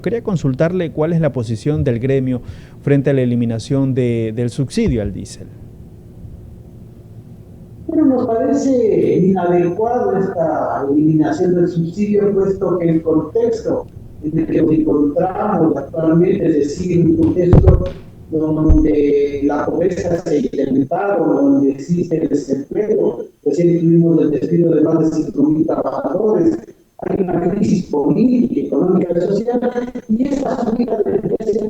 Quería consultarle cuál es la posición del gremio frente a la eliminación del subsidio al diésel. Bueno, nos parece inadecuado esta eliminación del subsidio, puesto que el contexto en el que nos encontramos actualmente, es decir, un contexto donde la pobreza se ha incrementado, donde existe el desempleo, recién tuvimos el despido de más de 5.000 trabajadores, hay una crisis política, económica y social, y esta subida del precio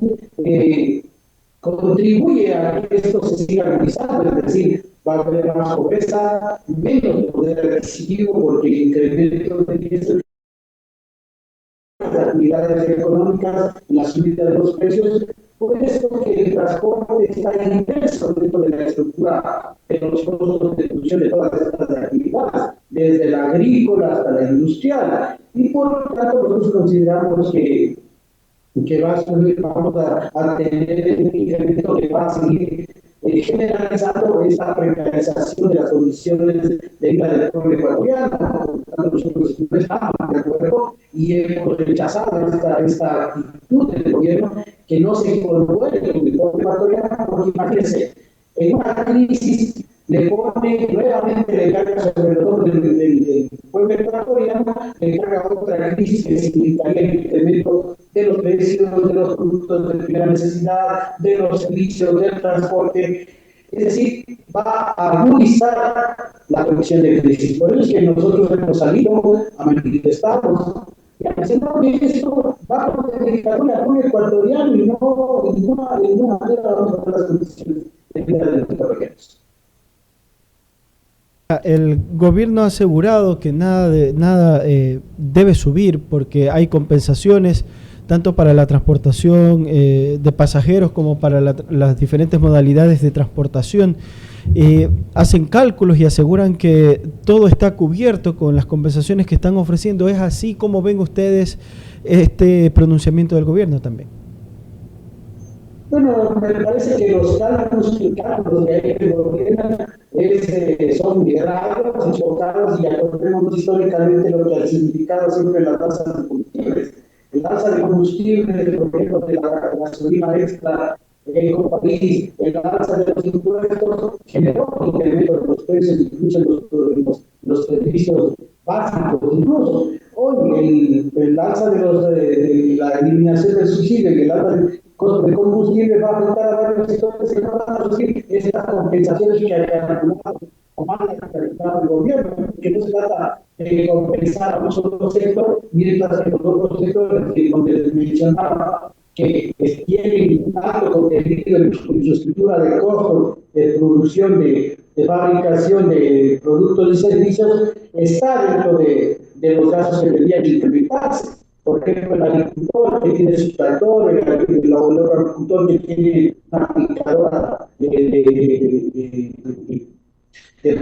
contribuye a que esto se siga realizando, es decir, va a haber más pobreza, menos poder adquisitivo, porque el incremento de las actividades económicas, la subida de los precios, por eso que el transporte está inmerso dentro de la estructura de los costos de producción de todas estas actividades, desde la agrícola hasta la industrial, y por lo tanto nosotros consideramos que va a subir, vamos a tener un incremento que va a seguir generalizando esta precarización de las condiciones de vida del pueblo ecuatoriano. Por lo tanto, nosotros no estamos de acuerdo y hemos rechazado esta actitud del gobierno que no se incorpore con el pueblo ecuatoriano, porque imagínense, en una crisis le pone nuevamente, le carga sobre los hombros del pueblo ecuatoriano, le carga otra crisis que significaría el incremento de los precios de los productos de primera necesidad, de los servicios, del transporte. Es decir, va a agudizar la condición de crisis. Por eso es que nosotros hemos salido a manifestarnos y a decir que esto va a perjudicar al pueblo ecuatoriano y no de ninguna manera vamos a mejorar las condiciones de vida de los ecuatorianos. El gobierno ha asegurado que nada debe subir porque hay compensaciones tanto para la transportación de pasajeros como para las diferentes modalidades de transportación. Hacen cálculos y aseguran que todo está cubierto con las compensaciones que están ofreciendo. ¿Es así como ven ustedes este pronunciamiento del gobierno también? Bueno, me parece que los cálculos que hay en el gobierno son errados, equivocados, y acordemos históricamente lo que ha significado siempre las tasas de combustibles. El alza de combustible, por ejemplo, de la gasolina extra en el país, el alza de los impuestos, generó un incremento de los precios, incluso los servicios básicos. Incluso hoy el alza de la eliminación del subsidio y el alza del costo de combustible va a afectar a varios sectores que no van a recibir estas compensaciones que ha calculado o van a calcular el gobierno, que no se trata de compensar a un solo sector, mientras que los otros sectores que donde les mencionaba que tienen un alto contenido en su estructura de costos de producción, de fabricación de productos y servicios, está dentro de los gastos que tendrían que incrementarse. Por ejemplo, el agricultor que tiene su tractor, el agricultor que tiene una aplicadora de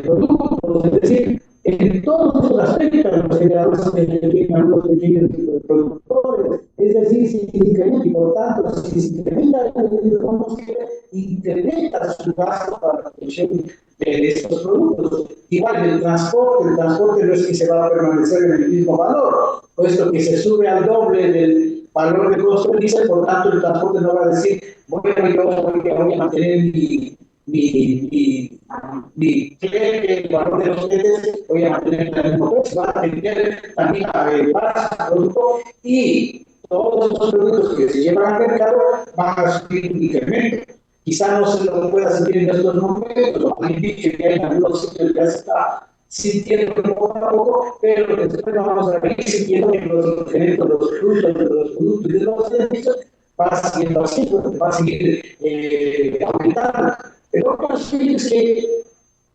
productos, es decir, en todos esos aspectos, los generadores que tienen algunos pequeños productores, es decir, si se incrementa, y por tanto, si se incrementa el combustible, incrementa su gasto para la producción de estos productos. Igual el transporte no es que se va a permanecer en el mismo valor, puesto que se sube al doble del valor de costo del diésel, por tanto el transporte no va a decir, bueno, yo voy a mantener mi cliente, el valor de los clientes, voy a mantener el mismo precio, va a tener también a producto, y todos esos productos que se llevan al mercado van a sufrir un incremento. Quizá no se lo pueda sentir en estos momentos, lo han dicho que hay algunos sitios que ya se está sintiendo poco a poco, pero después vamos a ir sintiendo que los incrementos, los frutos de los productos y de los servicios va siendo así, porque va a seguir aumentando. Pero lo que es que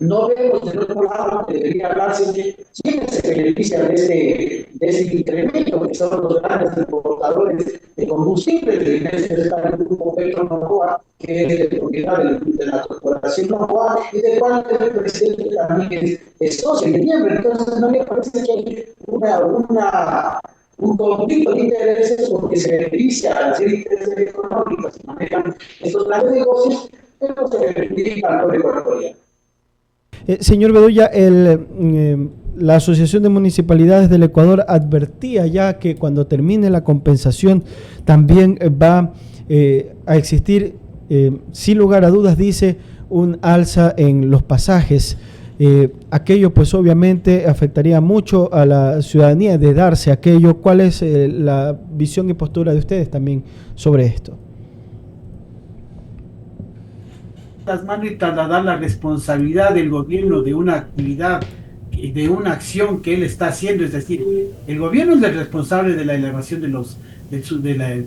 no vemos del otro lado que debería hablarse de quiénes se benefician de este incremento, que son los grandes importadores de combustible, que en este está el grupo Petronovoa, que es de propiedad de la corporación Novoa, y del cual el presidente también es socio y miembro. Entonces, no me parece que hay un conflicto de intereses porque se beneficia a las intereses económicas que manejan estos grandes negocios, pero se beneficia al pueblo ecuatoriano. Señor Bedoya, la Asociación de Municipalidades del Ecuador advertía ya que cuando termine la compensación también va a existir, sin lugar a dudas, dice, un alza en los pasajes. Aquello pues obviamente afectaría mucho a la ciudadanía de darse aquello. ¿Cuál es la visión y postura de ustedes también sobre esto? Las manos y trasladar la responsabilidad del gobierno de una actividad, de una acción que él está haciendo, es decir, el gobierno es el responsable de la elevación del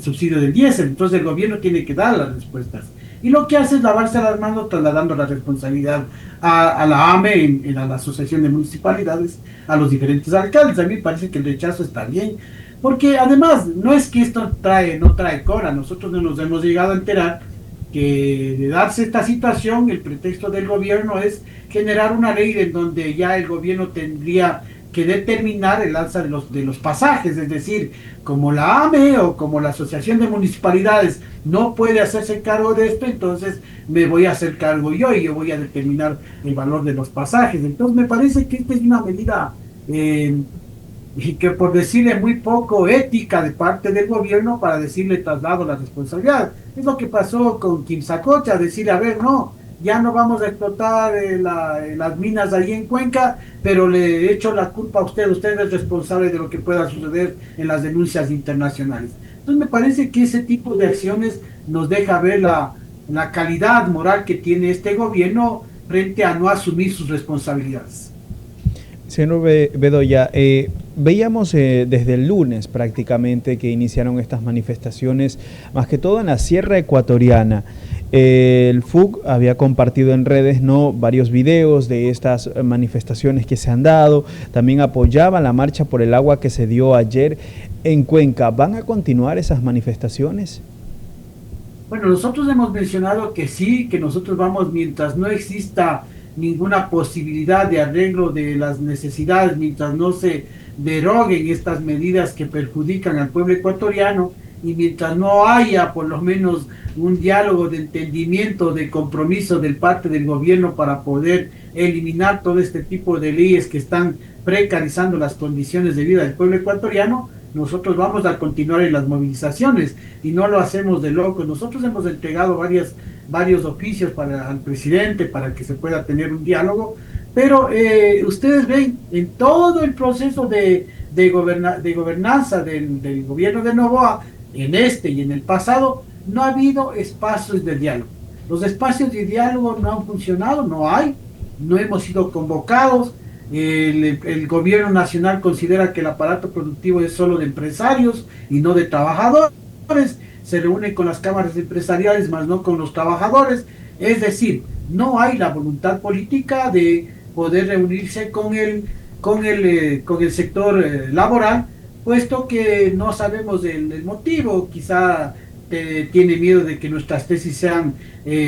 subsidio del diésel, entonces el gobierno tiene que dar las respuestas. Y lo que hace es lavarse las manos trasladando la responsabilidad a la AME, a la Asociación de Municipalidades, a los diferentes alcaldes. A mí me parece que el rechazo está bien, porque además no es que esto no trae cora, nosotros no nos hemos llegado a enterar que de darse esta situación, el pretexto del gobierno es generar una ley en donde ya el gobierno tendría que determinar el alza de los pasajes, es decir, como la AME o como la Asociación de Municipalidades no puede hacerse cargo de esto, entonces me voy a hacer cargo yo y yo voy a determinar el valor de los pasajes. Entonces me parece que esta es una medida y que, por decirle, muy poco ética de parte del gobierno para decirle traslado la responsabilidad. Es lo que pasó con Quimsacocha, decir, a ver, no, ya no vamos a explotar las minas ahí en Cuenca, pero le echo la culpa a usted es responsable de lo que pueda suceder en las denuncias internacionales. Entonces me parece que ese tipo de acciones nos deja ver la calidad moral que tiene este gobierno frente a no asumir sus responsabilidades. Señor Bedoya, veíamos desde el lunes prácticamente que iniciaron estas manifestaciones, más que todo en la Sierra Ecuatoriana. El FUC había compartido en redes varios videos de estas manifestaciones que se han dado, también apoyaban la marcha por el agua que se dio ayer en Cuenca. ¿Van a continuar esas manifestaciones? Bueno, nosotros hemos mencionado que sí, que nosotros vamos mientras no exista ninguna posibilidad de arreglo de las necesidades, mientras no se deroguen estas medidas que perjudican al pueblo ecuatoriano y mientras no haya por lo menos un diálogo de entendimiento, de compromiso del parte del gobierno para poder eliminar todo este tipo de leyes que están precarizando las condiciones de vida del pueblo ecuatoriano, nosotros vamos a continuar en las movilizaciones y no lo hacemos de locos. Nosotros hemos entregado varios oficios al presidente para que se pueda tener un diálogo, pero ustedes ven en todo el proceso de gobernanza del gobierno de Noboa, en este y en el pasado, no ha habido espacios de diálogo. Los espacios de diálogo no han funcionado, no hemos sido convocados. El gobierno nacional considera que el aparato productivo es solo de empresarios y no de trabajadores, se reúne con las cámaras empresariales más no con los trabajadores, es decir, no hay la voluntad política de poder reunirse con el sector laboral, puesto que no sabemos el motivo. Quizá tiene miedo de que nuestras tesis sean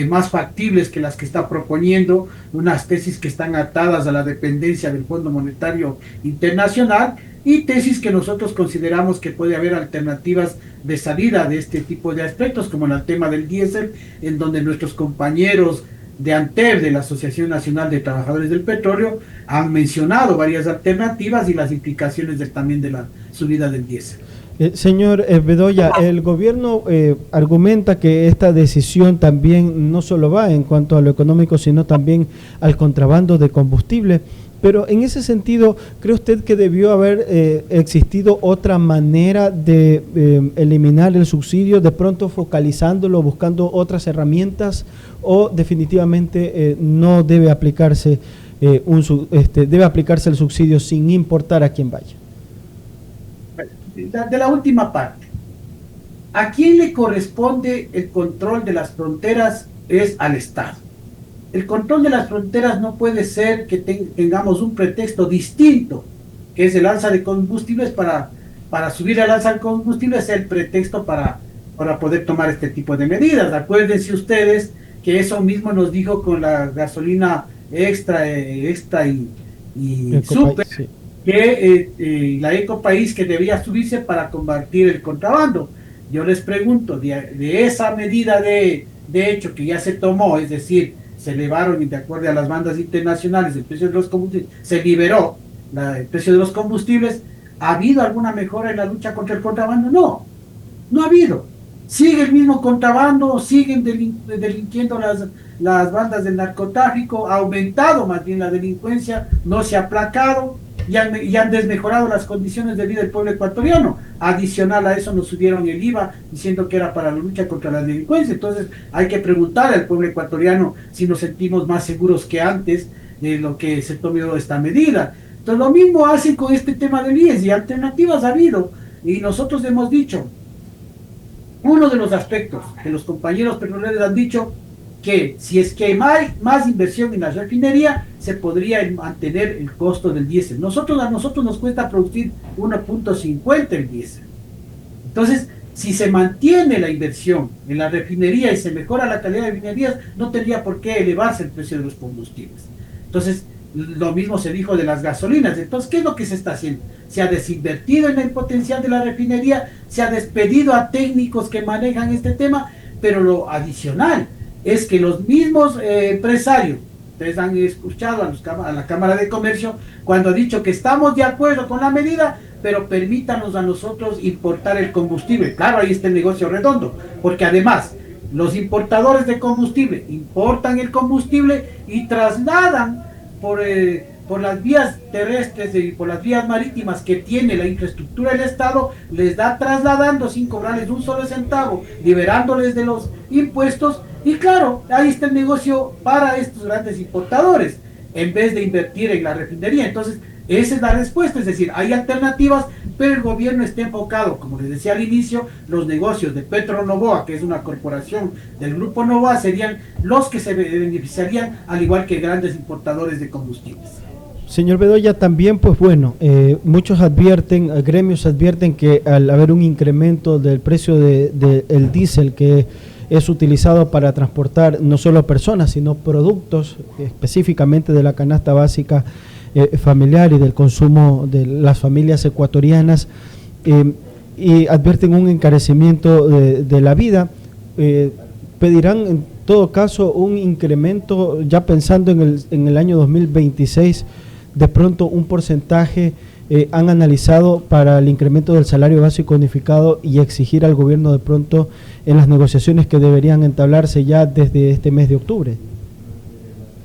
más factibles que las que está proponiendo, unas tesis que están atadas a la dependencia del Fondo Monetario Internacional y tesis que nosotros consideramos que puede haber alternativas de salida de este tipo de aspectos, como el tema del diésel, en donde nuestros compañeros de ANTEP, de la Asociación Nacional de Trabajadores del Petróleo, han mencionado varias alternativas y las implicaciones también de la subida del diésel. Señor Bedoya, el gobierno argumenta que esta decisión también no solo va en cuanto a lo económico, sino también al contrabando de combustible. Pero en ese sentido, ¿cree usted que debió haber existido otra manera de eliminar el subsidio, de pronto focalizándolo, buscando otras herramientas, o definitivamente no debe aplicarse debe aplicarse el subsidio sin importar a quién vaya? De la última parte, ¿a quién le corresponde el control de las fronteras? Es al Estado. El control de las fronteras no puede ser que tengamos un pretexto distinto, que es el alza de combustibles, para subir al alza de combustibles, es el pretexto para poder tomar este tipo de medidas. Acuérdense ustedes que eso mismo nos dijo con la gasolina extra y super, sí, que la Ecopaís, que debía subirse para combatir el contrabando. Yo les pregunto, de esa medida de hecho que ya se tomó, es decir, se elevaron y de acuerdo a las bandas internacionales el precio de los combustibles se liberó, el precio de los combustibles, ¿ha habido alguna mejora en la lucha contra el contrabando? No, no ha habido. Sigue el mismo contrabando, siguen delinquiendo las bandas del narcotráfico, ha aumentado más bien la delincuencia, no se ha aplacado y han desmejorado las condiciones de vida del pueblo ecuatoriano. Adicional a eso nos subieron el IVA diciendo que era para la lucha contra la delincuencia. Entonces hay que preguntar al pueblo ecuatoriano si nos sentimos más seguros que antes de lo que se tomó esta medida. Entonces lo mismo hacen con este tema del IES y alternativas ha habido y nosotros hemos dicho, uno de los aspectos que los compañeros petroleros han dicho que si es que hay más inversión en la refinería, se podría mantener el costo del diésel. A nosotros nos cuesta producir 1.50 el diésel. Entonces, si se mantiene la inversión en la refinería y se mejora la calidad de refinerías, no tendría por qué elevarse el precio de los combustibles. Entonces, lo mismo se dijo de las gasolinas. Entonces, ¿qué es lo que se está haciendo? Se ha desinvertido en el potencial de la refinería, se ha despedido a técnicos que manejan este tema, pero lo adicional es que los mismos empresarios, ustedes han escuchado a la Cámara de Comercio, cuando ha dicho que estamos de acuerdo con la medida, pero permítanos a nosotros importar el combustible. Claro, ahí está el negocio redondo, porque además los importadores de combustible importan el combustible y trasladan por las vías terrestres y por las vías marítimas que tiene la infraestructura del Estado, les da trasladando sin cobrarles un solo centavo, liberándoles de los impuestos, y claro, ahí está el negocio para estos grandes importadores, en vez de invertir en la refinería. Entonces, esa es la respuesta, es decir, hay alternativas, pero el gobierno está enfocado, como les decía al inicio, los negocios de Petronovoa, que es una corporación del grupo Novoa, serían los que se beneficiarían, al igual que grandes importadores de combustibles. Señor Bedoya, también, pues bueno, muchos advierten, gremios advierten que al haber un incremento del precio del diésel que es utilizado para transportar no solo personas, sino productos, específicamente de la canasta básica familiar y del consumo de las familias ecuatorianas, y advierten un encarecimiento de la vida, pedirán en todo caso un incremento, ya pensando en el año 2026, de pronto un porcentaje han analizado para el incremento del salario básico unificado y exigir al gobierno de pronto en las negociaciones que deberían entablarse ya desde este mes de octubre.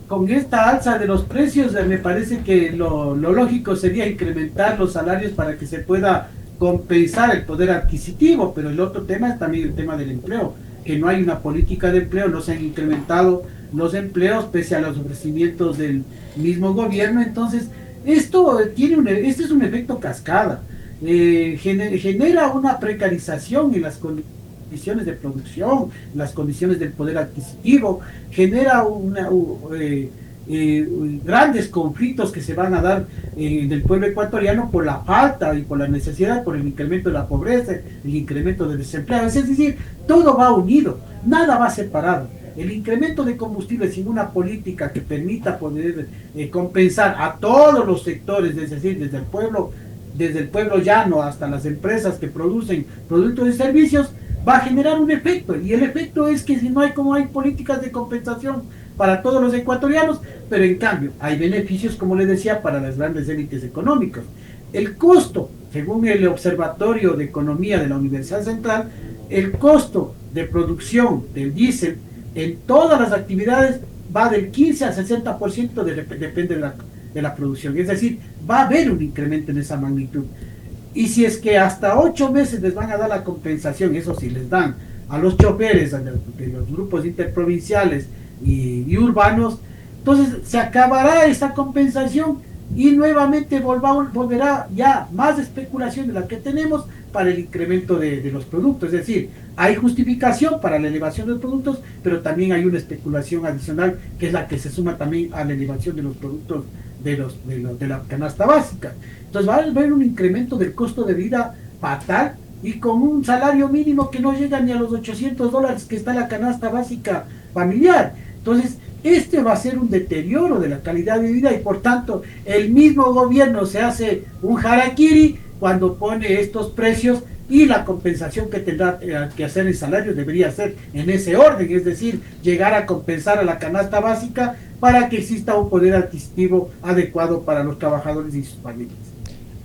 Con esta alza de los precios, me parece que lo lógico sería incrementar los salarios para que se pueda compensar el poder adquisitivo, pero el otro tema es también el tema del empleo, que no hay una política de empleo, no se han incrementado los empleos pese a los ofrecimientos del mismo gobierno. Entonces esto es un efecto cascada, genera una precarización en las condiciones de producción, en las condiciones del poder adquisitivo, genera grandes conflictos que se van a dar del pueblo ecuatoriano por la falta y por la necesidad, por el incremento de la pobreza, el incremento del desempleo. Es decir, todo va unido, nada va separado. El incremento de combustible sin una política que permita poder compensar a todos los sectores, es decir, desde el pueblo llano hasta las empresas que producen productos y servicios, va a generar un efecto, y el efecto es que si no hay políticas de compensación para todos los ecuatorianos, pero en cambio hay beneficios, como les decía, para las grandes élites económicas. El costo, según el Observatorio de Economía de la Universidad Central, el costo de producción del diésel en todas las actividades va del 15 al 60%, depende de la producción. Es decir, va a haber un incremento en esa magnitud. Y si es que hasta 8 meses les van a dar la compensación, eso sí les dan a los choferes, de los grupos interprovinciales y urbanos, entonces se acabará esa compensación y nuevamente volverá ya más especulación de la que tenemos para el incremento de los productos. Es decir, hay justificación para la elevación de los productos, pero también hay una especulación adicional que es la que se suma también a la elevación de los productos de la canasta básica. Entonces va a haber un incremento del costo de vida fatal, y con un salario mínimo que no llega ni a los $800 que está la canasta básica familiar. Entonces este va a ser un deterioro de la calidad de vida, y por tanto el mismo gobierno se hace un harakiri cuando pone estos precios, y la compensación que tendrá que hacer el salario debería ser en ese orden, es decir, llegar a compensar a la canasta básica para que exista un poder adquisitivo adecuado para los trabajadores y sus familias.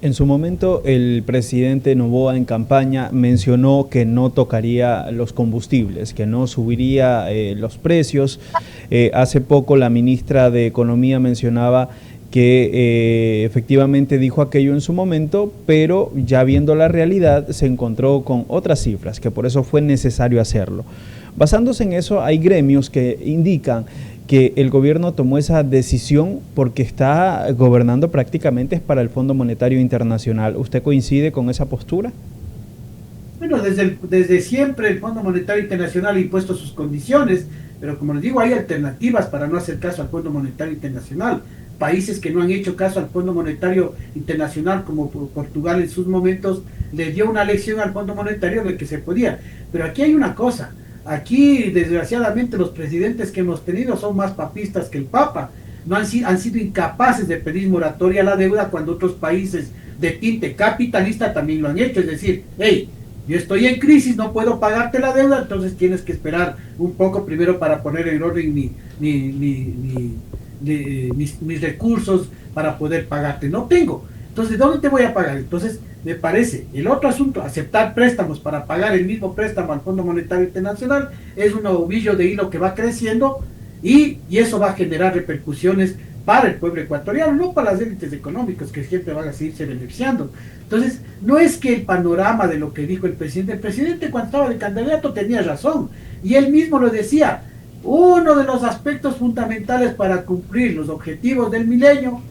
En su momento, el presidente Noboa en campaña mencionó que no tocaría los combustibles, que no subiría los precios. Hace poco la ministra de Economía mencionaba que efectivamente dijo aquello en su momento, pero ya viendo la realidad se encontró con otras cifras, que por eso fue necesario hacerlo. Basándose en eso, hay gremios que indican que el gobierno tomó esa decisión porque está gobernando prácticamente es para el Fondo Monetario Internacional. ¿Usted coincide con esa postura? Bueno, desde siempre el Fondo Monetario Internacional ha impuesto sus condiciones, pero como les digo, hay alternativas para no hacer caso al Fondo Monetario Internacional. Países que no han hecho caso al Fondo Monetario Internacional, como Portugal en sus momentos, le dio una lección al Fondo Monetario de que se podía. Pero aquí hay una cosa. Aquí, desgraciadamente, los presidentes que hemos tenido son más papistas que el Papa. No han sido incapaces de pedir moratoria a la deuda cuando otros países de tinte capitalista también lo han hecho. Es decir, hey, yo estoy en crisis, no puedo pagarte la deuda, entonces tienes que esperar un poco primero para poner en orden mis recursos para poder pagarte. No tengo. Entonces, ¿dónde te voy a pagar? Entonces, me parece, el otro asunto, aceptar préstamos para pagar el mismo préstamo al Fondo Monetario Internacional, es un ovillo de hilo que va creciendo y eso va a generar repercusiones para el pueblo ecuatoriano, no para las élites económicas que siempre van a seguirse beneficiando. Entonces, no es que el panorama de lo que dijo el presidente cuando estaba de candidato tenía razón, y él mismo lo decía, uno de los aspectos fundamentales para cumplir los objetivos del milenio,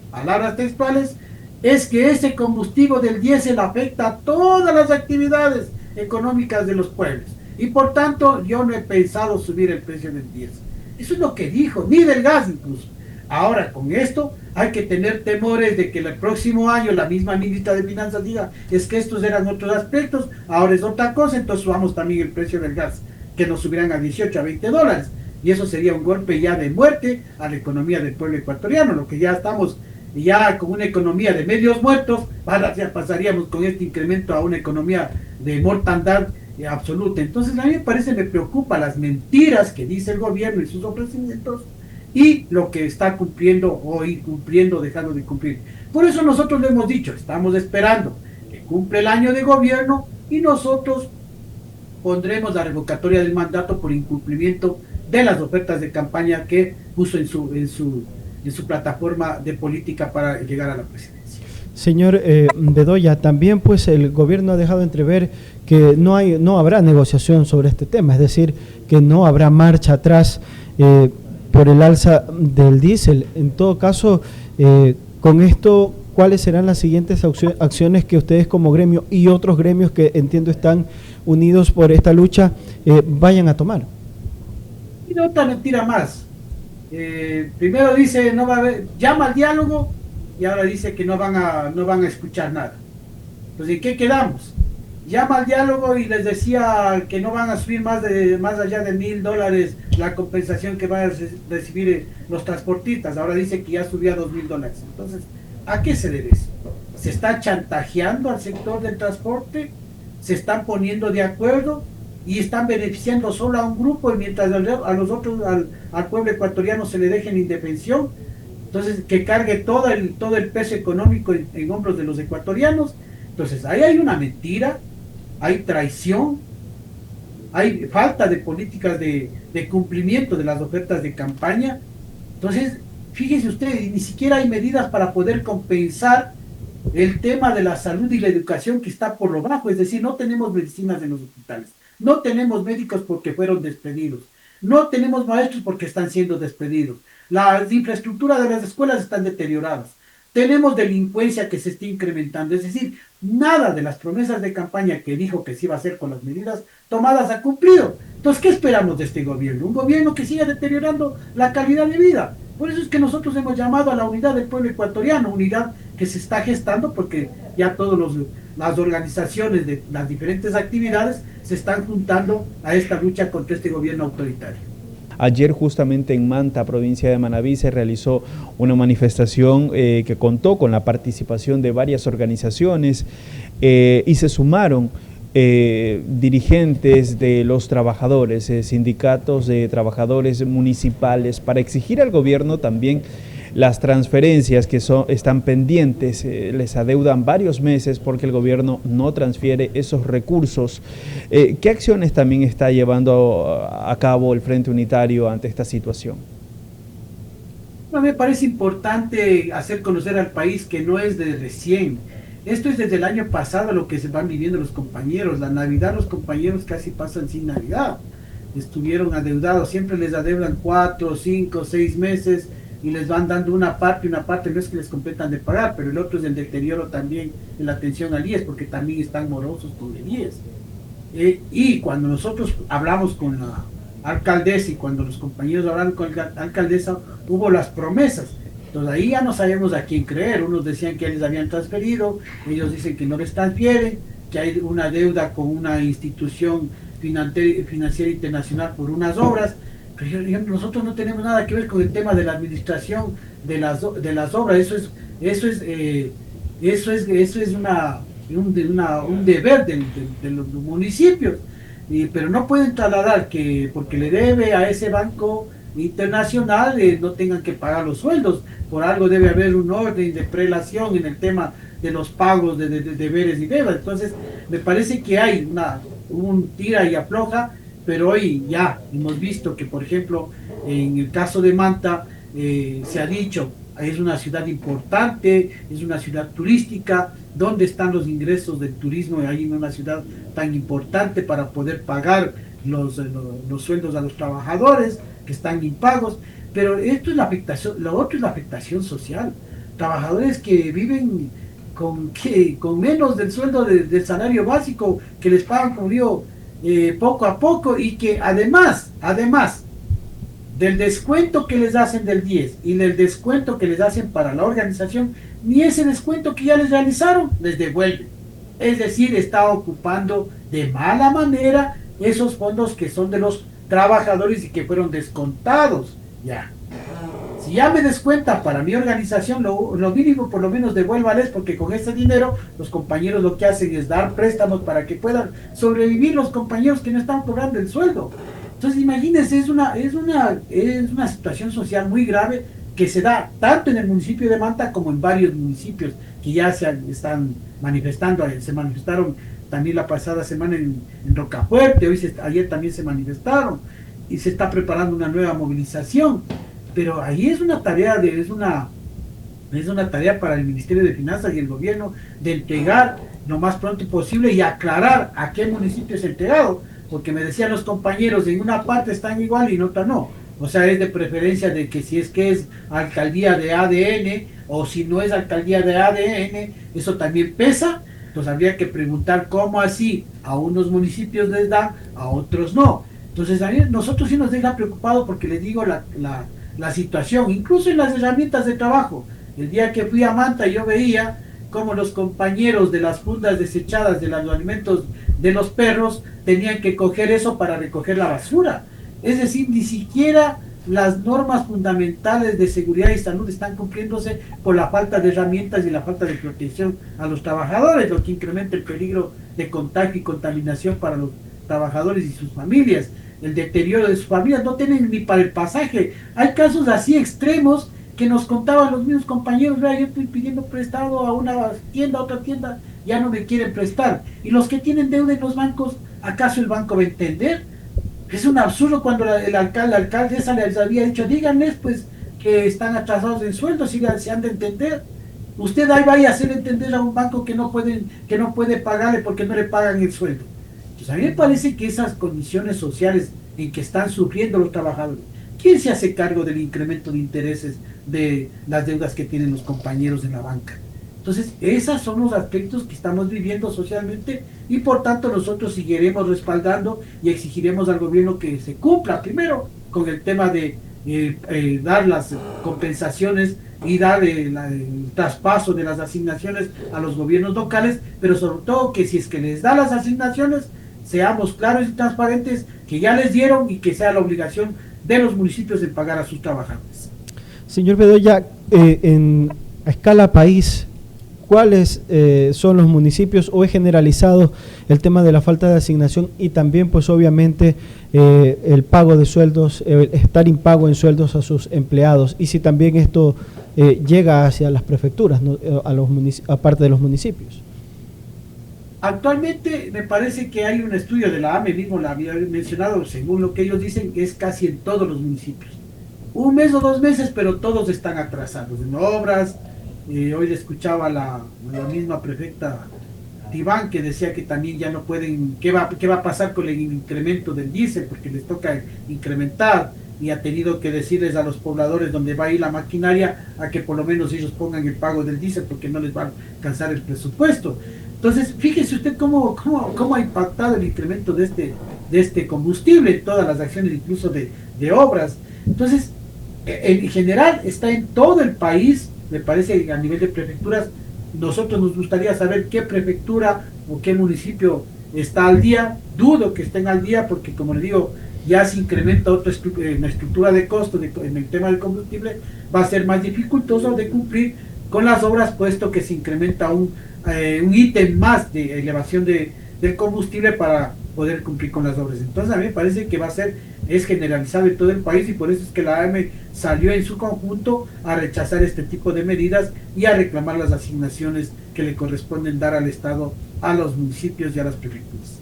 palabras textuales, es que ese combustible del diésel afecta a todas las actividades económicas de los pueblos. Y por tanto, yo no he pensado subir el precio del diésel. Eso es lo que dijo, ni del gas incluso. Ahora, con esto, hay que tener temores de que el próximo año la misma ministra de Finanzas diga, es que estos eran otros aspectos, ahora es otra cosa, entonces subamos también el precio del gas, que nos subirán a 18, a 20 dólares. Y eso sería un golpe ya de muerte a la economía del pueblo ecuatoriano, lo que ya estamos ya con una economía de medios muertos, ya pasaríamos con este incremento a una economía de mortandad absoluta. Entonces a mí me preocupa las mentiras que dice el gobierno y sus ofrecimientos y lo que está cumpliendo o incumpliendo, dejando de cumplir. Por eso nosotros le hemos dicho, estamos esperando que cumple el año de gobierno y nosotros pondremos la revocatoria del mandato por incumplimiento de las ofertas de campaña que puso en su plataforma de política para llegar a la presidencia. Señor Bedoya, también pues el gobierno ha dejado entrever que no habrá negociación sobre este tema, es decir, que no habrá marcha atrás por el alza del diésel. En todo caso, con esto, ¿cuáles serán las siguientes acciones que ustedes como gremio y otros gremios que entiendo están unidos por esta lucha vayan a tomar? Y otra mentira más. Primero dice no va a haber, llama al diálogo y ahora dice que no van a escuchar nada. Entonces, ¿en qué quedamos? Llama al diálogo y les decía que no van a subir más allá de $1,000 la compensación que van a recibir los transportistas. Ahora dice que ya subió a $2,000. Entonces, ¿a qué se debe eso? ¿Se está chantajeando al sector del transporte? ¿Se están poniendo de acuerdo? Y están beneficiando solo a un grupo y mientras a los otros, al pueblo ecuatoriano se le deje en indefensión. Entonces, que cargue todo el peso económico en hombros de los ecuatorianos. Entonces, ahí hay una mentira, hay traición, hay falta de políticas de cumplimiento de las ofertas de campaña. Entonces, fíjese usted, ni siquiera hay medidas para poder compensar el tema de la salud y la educación que está por lo bajo. Es decir, no tenemos medicinas en los hospitales. No tenemos médicos porque fueron despedidos. No tenemos maestros porque están siendo despedidos. La infraestructura de las escuelas están deterioradas. Tenemos delincuencia que se está incrementando. Es decir, nada de las promesas de campaña que dijo que se iba a hacer con las medidas tomadas ha cumplido. Entonces, ¿qué esperamos de este gobierno? Un gobierno que siga deteriorando la calidad de vida. Por eso es que nosotros hemos llamado a la unidad del pueblo ecuatoriano, unidad que se está gestando porque ya todas las organizaciones de las diferentes actividades se están juntando a esta lucha contra este gobierno autoritario. Ayer justamente en Manta, provincia de Manabí, se realizó una manifestación que contó con la participación de varias organizaciones y se sumaron dirigentes de los trabajadores, sindicatos de trabajadores municipales, para exigir al gobierno también las transferencias que están pendientes. Les adeudan varios meses porque el gobierno no transfiere esos recursos. ¿Qué acciones también está llevando a cabo el Frente Unitario ante esta situación? No, me parece importante hacer conocer al país que no es de recién. Esto es desde el año pasado lo que se van viviendo los compañeros. La Navidad, los compañeros casi pasan sin Navidad. Estuvieron adeudados, siempre les adeudan 4, 5, 6 meses y les van dando una parte no es que les completan de pagar, pero el otro es el deterioro también en la atención al IES, porque también están morosos con el IES. Y cuando nosotros hablamos con la alcaldesa y cuando los compañeros hablaron con la alcaldesa, hubo las promesas. Entonces ahí ya no sabemos a quién creer. Unos decían que ya les habían transferido, ellos dicen que no les transfieren, que hay una deuda con una institución financiera internacional por unas obras. Pero nosotros no tenemos nada que ver con el tema de la administración de las obras. Eso es un deber de los municipios. Pero no pueden trasladar que porque le debe a ese banco internacional no tengan que pagar los sueldos. Por algo debe haber un orden de prelación en el tema de los pagos de deberes y deudas. Entonces me parece que hay un tira y afloja, pero hoy ya hemos visto que, por ejemplo, en el caso de Manta, se ha dicho, es una ciudad importante, es una ciudad turística. ¿Dónde están los ingresos del turismo ahí en una ciudad tan importante para poder pagar los sueldos a los trabajadores que están impagos? Pero esto es la afectación, lo otro es la afectación social. Trabajadores que viven con menos del sueldo del salario básico, que les pagan, como digo, poco a poco, y que además del descuento que les hacen del 10 y del descuento que les hacen para la organización, ni ese descuento que ya les realizaron les devuelven. Es decir, está ocupando de mala manera esos fondos que son de los trabajadores y que fueron descontados. Ya. Si ya me descuentan para mi organización, lo mínimo por lo menos devuélvales, porque con ese dinero los compañeros lo que hacen es dar préstamos para que puedan sobrevivir los compañeros que no están cobrando el sueldo. Entonces imagínense, es una situación social muy grave que se da tanto en el municipio de Manta como en varios municipios que ya están manifestando. Se manifestaron también la pasada semana en Rocafuerte, ayer también se manifestaron y se está preparando una nueva movilización. Pero ahí es una tarea para el Ministerio de Finanzas y el gobierno de entregar lo más pronto posible y aclarar a qué municipio es entregado, porque me decían los compañeros, en una parte están igual y en otra no. O sea, es de preferencia de que si es que es alcaldía de ADN o si no es alcaldía de ADN, eso también pesa. Entonces habría que preguntar cómo así a unos municipios les dan, a otros no. Entonces a nosotros sí nos deja preocupados, porque les digo la situación, incluso en las herramientas de trabajo. El día que fui a Manta yo veía cómo los compañeros de las fundas desechadas de los alimentos de los perros tenían que coger eso para recoger la basura. Es decir, ni siquiera las normas fundamentales de seguridad y salud están cumpliéndose por la falta de herramientas y la falta de protección a los trabajadores, lo que incrementa el peligro de contagio y contaminación para los trabajadores y sus familias. El deterioro de sus familias, no tienen ni para el pasaje. Hay casos así extremos que nos contaban los mismos compañeros: yo estoy pidiendo prestado a una tienda, a otra tienda, ya no me quieren prestar. Y los que tienen deuda en los bancos, ¿acaso el banco va a entender? Es un absurdo cuando la alcaldesa les había dicho: díganles pues que están atrasados en sueldo, se han de entender. Usted ahí vaya a hacer entender a un banco que no puede pagarle porque no le pagan el sueldo. Pues a mí me parece que esas condiciones sociales en que están sufriendo los trabajadores, ¿quién se hace cargo del incremento de intereses de las deudas que tienen los compañeros en la banca? Entonces, esos son los aspectos que estamos viviendo socialmente, y por tanto nosotros seguiremos respaldando y exigiremos al gobierno que se cumpla primero con el tema de dar las compensaciones y dar el traspaso de las asignaciones a los gobiernos locales, pero sobre todo que si es que les da las asignaciones, seamos claros y transparentes que ya les dieron y que sea la obligación de los municipios de pagar a sus trabajadores. Señor Bedoya, a escala país, cuáles son los municipios, o es generalizado el tema de la falta de asignación, y también pues obviamente el pago de sueldos, estar impago en sueldos a sus empleados, y si también esto llega hacia las prefecturas, ¿no? Aparte de los municipios. Actualmente me parece que hay un estudio de la AME, mismo la había mencionado, según lo que ellos dicen, que es casi en todos los municipios. Un mes o 2 meses, pero todos están atrasados en obras. Hoy le escuchaba a la misma prefecta Tibán, que decía que también ya no pueden, qué va a pasar con el incremento del diésel, porque les toca incrementar, y ha tenido que decirles a los pobladores donde va a ir la maquinaria a que por lo menos ellos pongan el pago del diésel, porque no les va a alcanzar el presupuesto. Entonces, fíjese usted cómo ha impactado el incremento de este combustible, todas las acciones incluso de obras. Entonces, en general está en todo el país, me parece, a nivel de prefecturas. Nosotros nos gustaría saber qué prefectura o qué municipio está al día. Dudo que estén al día, porque como le digo, ya se incrementa la estructura de costo en el tema del combustible, va a ser más dificultoso de cumplir con las obras, puesto que se incrementa un ítem más de elevación del combustible para poder cumplir con las obras. Entonces a mí me parece que es generalizado en todo el país, y por eso es que la AM salió en su conjunto a rechazar este tipo de medidas y a reclamar las asignaciones que le corresponden dar al Estado, a los municipios y a las prefecturas.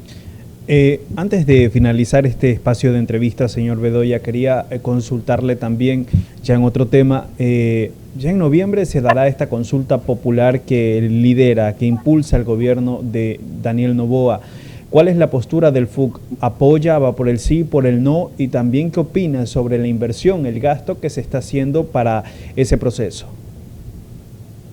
Antes de finalizar este espacio de entrevista, señor Bedoya, quería consultarle también, ya en otro tema, ya en noviembre se dará esta consulta popular que lidera, que impulsa el gobierno de Daniel Noboa. ¿Cuál es la postura del FUC? ¿Apoya, va por el sí, por el no? Y también, ¿qué opina sobre la inversión, el gasto que se está haciendo para ese proceso?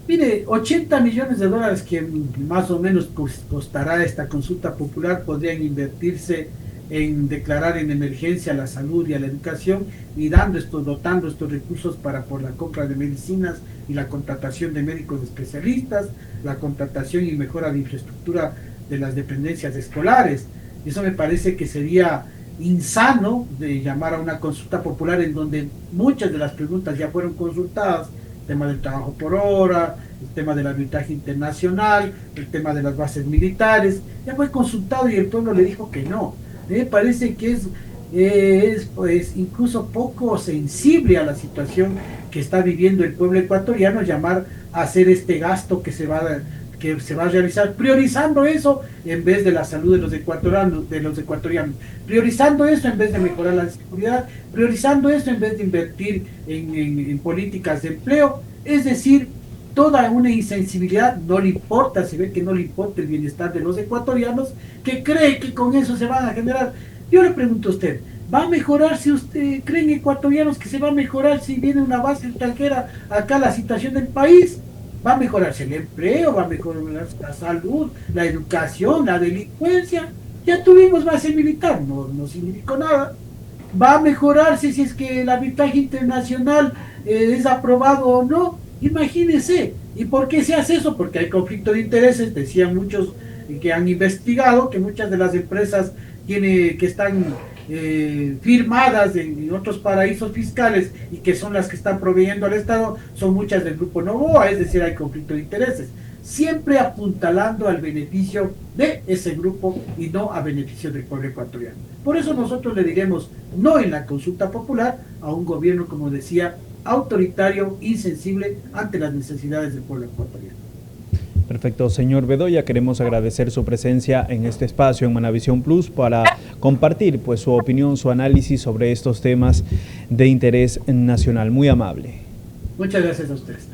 Mire, 80 millones de dólares que más o menos costará esta consulta popular podrían invertirse en declarar en emergencia la salud y a la educación, y dotando estos recursos por la compra de medicinas y la contratación de médicos especialistas, la contratación y mejora de infraestructura de las dependencias escolares. Eso me parece que sería insano de llamar a una consulta popular en donde muchas de las preguntas ya fueron consultadas: el tema del trabajo por hora, el tema del arbitraje internacional, el tema de las bases militares, ya fue consultado y el pueblo le dijo que no. Me parece que es pues incluso poco sensible a la situación que está viviendo el pueblo ecuatoriano llamar a hacer este gasto que se va a realizar, priorizando eso en vez de la salud de los ecuatorianos, priorizando eso en vez de mejorar la seguridad, priorizando eso en vez de invertir en políticas de empleo. Es decir, toda una insensibilidad. No le importa, se ve que no le importa el bienestar de los ecuatorianos, que cree que con eso se van a generar. Yo le pregunto a usted, ¿va a mejorar, si usted creen ecuatorianos que se va a mejorar si viene una base extranjera acá la situación del país? ¿Va a mejorarse el empleo? ¿Va a mejorarse la salud, la educación, la delincuencia? Ya tuvimos base militar, no significó nada. ¿Va a mejorarse si es que el arbitraje internacional es aprobado o no? Imagínense. ¿Y por qué se hace eso? Porque hay conflicto de intereses. Decían muchos que han investigado que muchas de las empresas que están firmadas en otros paraísos fiscales y que son las que están proveyendo al Estado, son muchas del Grupo Noboa, es decir, hay conflicto de intereses, siempre apuntalando al beneficio de ese grupo y no a beneficio del pueblo ecuatoriano. Por eso nosotros le diremos no en la consulta popular a un gobierno, como decía, autoritario, insensible ante las necesidades del pueblo ecuatoriano. Perfecto, señor Bedoya, queremos agradecer su presencia en este espacio en Manavisión Plus para compartir pues su opinión, su análisis sobre estos temas de interés nacional. Muy amable. Muchas gracias a ustedes.